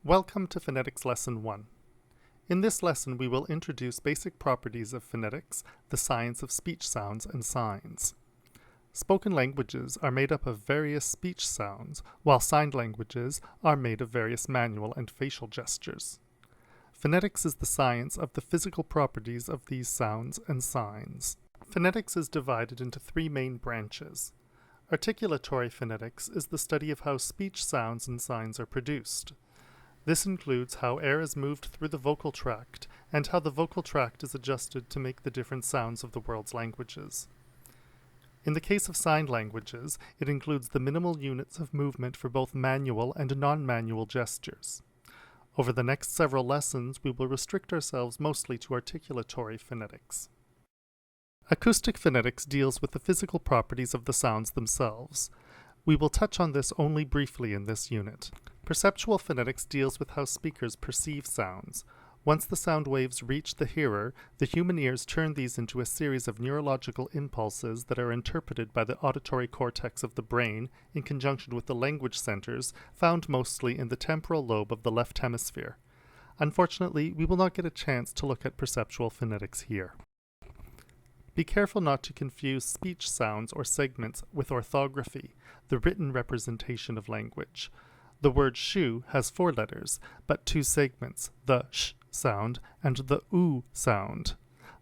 Welcome to Phonetics Lesson 1. In this lesson, we will introduce basic properties of phonetics, the science of speech sounds and signs. Spoken languages are made up of various speech sounds, while signed languages are made of various manual and facial gestures. Phonetics is the science of the physical properties of these sounds and signs. Phonetics is divided into three main branches. Articulatory phonetics is the study of how speech sounds and signs are produced. This includes how air is moved through the vocal tract and how the vocal tract is adjusted to make the different sounds of the world's languages. In the case of signed languages, it includes the minimal units of movement for both manual and non-manual gestures. Over the next several lessons, we will restrict ourselves mostly to articulatory phonetics. Acoustic phonetics deals with the physical properties of the sounds themselves. We will touch on this only briefly in this unit. Perceptual phonetics deals with how speakers perceive sounds. Once the sound waves reach the hearer, the human ears turn these into a series of neurological impulses that are interpreted by the auditory cortex of the brain in conjunction with the language centers found mostly in the temporal lobe of the left hemisphere. Unfortunately, we will not get a chance to look at perceptual phonetics here. Be careful not to confuse speech sounds or segments with orthography, the written representation of language. The word shoe has 4 letters, but 2 segments, the sh sound and the u sound.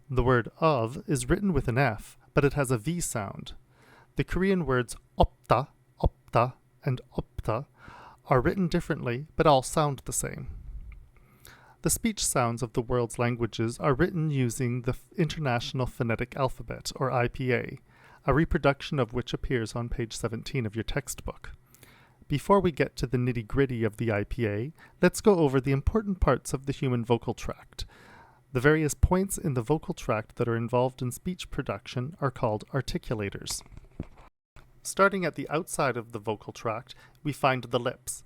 The word of is written with an F, but it has a V sound. The Korean words opta, and opta are written differently, but all sound the same. The speech sounds of the world's languages are written using the International Phonetic Alphabet, or IPA, a reproduction of which appears on page 17 of your textbook. Before we get to the nitty-gritty of the IPA, let's go over the important parts of the human vocal tract. The various points in the vocal tract that are involved in speech production are called articulators. Starting at the outside of the vocal tract, we find the lips.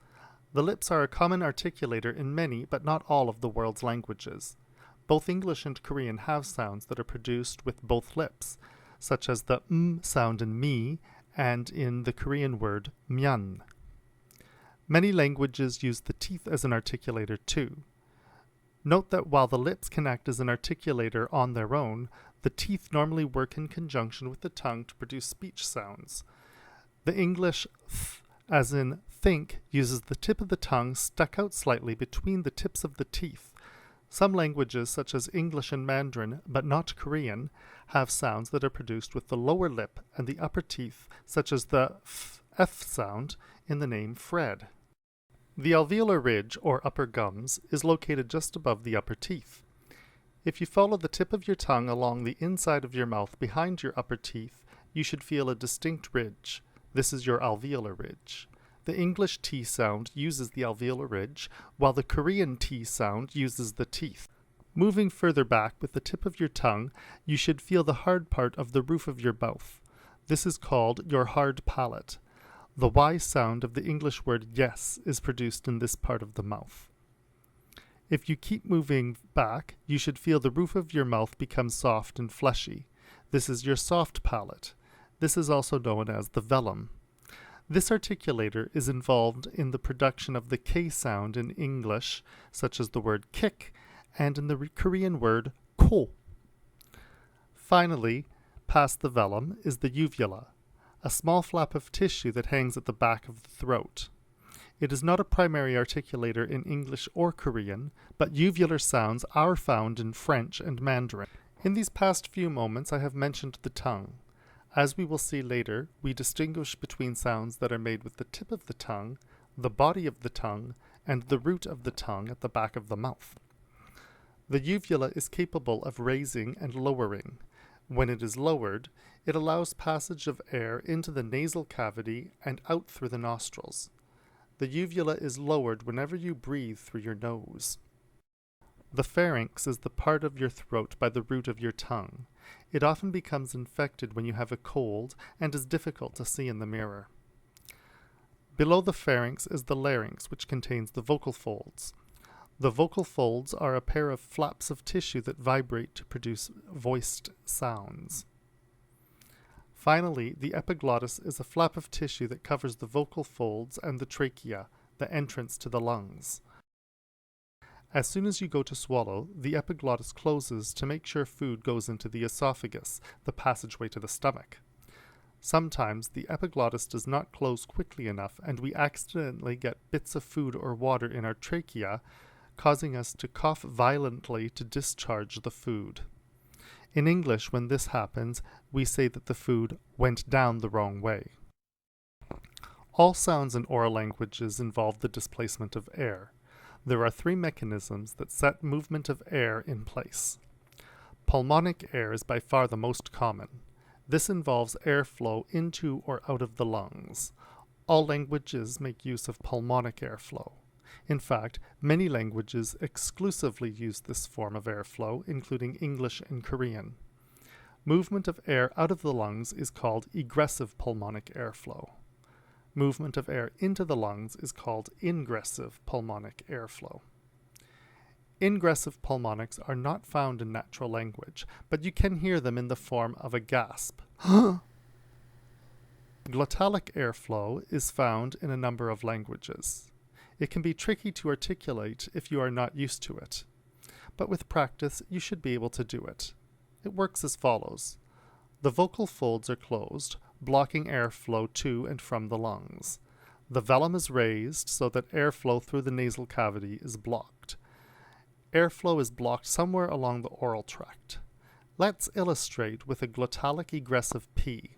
The lips are a common articulator in many, but not all of the world's languages. Both English and Korean have sounds that are produced with both lips, such as the sound in me and in the Korean word myan. Many languages use the teeth as an articulator too. Note that while the lips can act as an articulator on their own, the teeth normally work in conjunction with the tongue to produce speech sounds. The English th, as in think, uses the tip of the tongue stuck out slightly between the tips of the teeth. Some languages, such as English and Mandarin, but not Korean, have sounds that are produced with the lower lip and the upper teeth, such as the f sound in the name Fred. The alveolar ridge, or upper gums, is located just above the upper teeth. If you follow the tip of your tongue along the inside of your mouth behind your upper teeth, you should feel a distinct ridge. This is your alveolar ridge. The English T sound uses the alveolar ridge, while the Korean T sound uses the teeth. Moving further back with the tip of your tongue, you should feel the hard part of the roof of your mouth. This is called your hard palate. The Y sound of the English word yes is produced in this part of the mouth. If you keep moving back, you should feel the roof of your mouth become soft and fleshy. This is your soft palate. This is also known as the velum. This articulator is involved in the production of the K sound in English, such as the word kick, and in the Korean word ko. Finally, past the velum is the uvula, a small flap of tissue that hangs at the back of the throat. It is not a primary articulator in English or Korean, but uvular sounds are found in French and Mandarin. In these past few moments I have mentioned the tongue. As we will see later, we distinguish between sounds that are made with the tip of the tongue, the body of the tongue, and the root of the tongue at the back of the mouth. The uvula is capable of raising and lowering. When it is lowered, it allows passage of air into the nasal cavity and out through the nostrils. The uvula is lowered whenever you breathe through your nose. The pharynx is the part of your throat by the root of your tongue. It often becomes infected when you have a cold and is difficult to see in the mirror. Below the pharynx is the larynx, which contains the vocal folds. The vocal folds are a pair of flaps of tissue that vibrate to produce voiced sounds. Finally, the epiglottis is a flap of tissue that covers the vocal folds and the trachea, the entrance to the lungs. As soon as you go to swallow, the epiglottis closes to make sure food goes into the esophagus, the passageway to the stomach. Sometimes the epiglottis does not close quickly enough and we accidentally get bits of food or water in our trachea, causing us to cough violently to discharge the food. In English, when this happens, we say that the food went down the wrong way. All sounds in oral languages involve the displacement of air. There are 3 mechanisms that set movement of air in place. Pulmonic air is by far the most common. This involves airflow into or out of the lungs. All languages make use of pulmonic airflow. In fact, many languages exclusively use this form of airflow, including English and Korean. Movement of air out of the lungs is called egressive pulmonic airflow. Movement of air into the lungs is called ingressive pulmonic airflow. Ingressive pulmonics are not found in natural language, but you can hear them in the form of a gasp. Glottalic airflow is found in a number of languages. It can be tricky to articulate if you are not used to it, but with practice you should be able to do it. It works as follows. The vocal folds are closed, blocking airflow to and from the lungs. The velum is raised so that airflow through the nasal cavity is blocked. Airflow is blocked somewhere along the oral tract. Let's illustrate with a glottalic egressive P.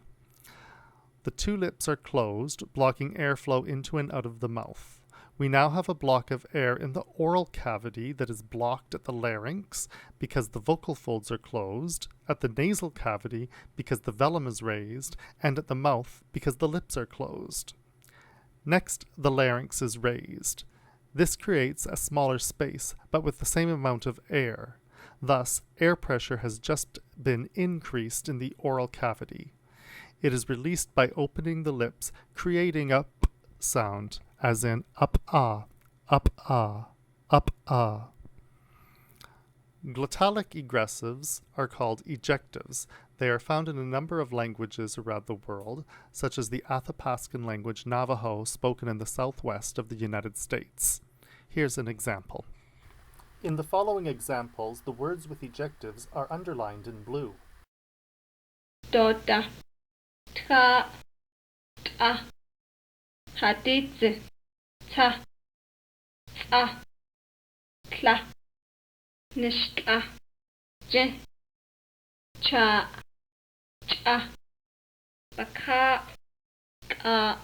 The 2 lips are closed, blocking airflow into and out of the mouth. We now have a block of air in the oral cavity that is blocked at the larynx because the vocal folds are closed, at the nasal cavity because the velum is raised, and at the mouth because the lips are closed. Next, the larynx is raised. This creates a smaller space, but with the same amount of air. Thus, air pressure has just been increased in the oral cavity. It is released by opening the lips, creating a p sound, as in up-ah, up-ah, up-ah. Glottalic egressives are called ejectives. They are found in a number of languages around the world, such as the Athapascan language Navajo spoken in the southwest of the United States. Here's an example. In the following examples, the words with ejectives are underlined in blue. Tota, tra, ta, haditze, ta, tsa, tla, nishka, je, cha, cha, baka, ka.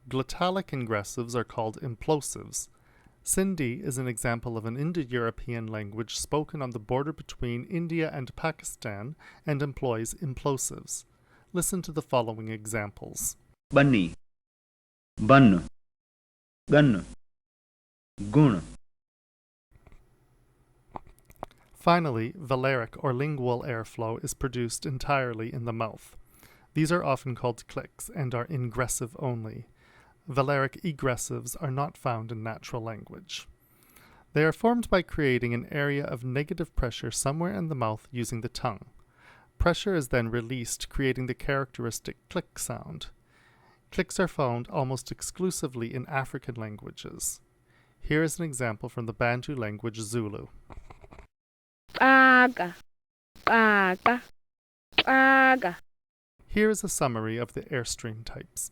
Glottalic ingressives are called implosives. Sindhi is an example of an Indo-European language spoken on the border between India and Pakistan and employs implosives. Listen to the following examples. Bunny, bun, gun, gun. Finally, velaric or lingual airflow is produced entirely in the mouth. These are often called clicks and are ingressive only. Velaric egressives are not found in natural language. They are formed by creating an area of negative pressure somewhere in the mouth using the tongue. Pressure is then released, creating the characteristic click sound. Clicks are found almost exclusively in African languages. Here is an example from the Bantu language Zulu. Paga, paga, paga. Here is a summary of the airstream types.